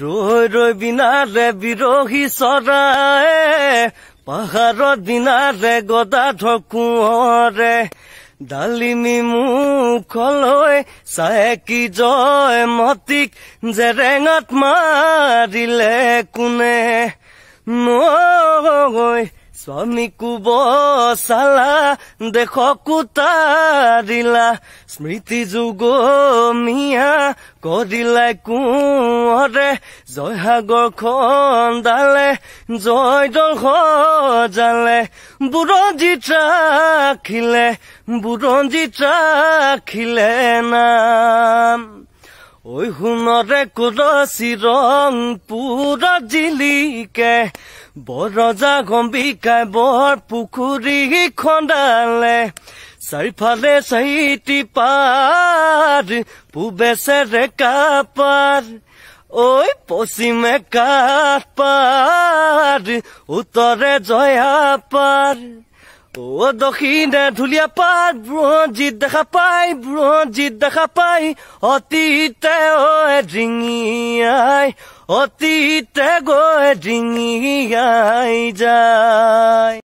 ৰৈ ৰৈ বিনাৰে বিৰহী চৰায়ে পাহাৰৰ দিনাৰে গদাধৰ কোঁৱৰে ডালিমী মুখলৈ চাই কি জয় মতিক জেৰেঙাত মাৰিলে কোনে নৈ স্বামীকো বচালা দেশকো তাৰিলা স্মৃতি যুগমীয়া কৰিলে কোঁৱৰে জয়সাগৰ খন্দালে জয়দল সজালে বুৰঞ্জীত ৰাখিলে নাম ঐ সোণৰে কুৰচি ৰং পুৰা জিলিকে বৰজা গম্বিকাই বৰ পুখুৰী খন্দালে চাৰিফালে চাৰিটি পাৰ পূবে চেৰেকা পাৰ ঐ পশ্চিমে কাঠ পাৰ উত্তৰে জয়া পাৰ ও দক্ষিণে ঢুলীয়া পাৰ বুৰঞ্জীত দেখা পাই অতীতে ডিঙিয়াই অতীতে গৈ ডিঙিয়াই যায়।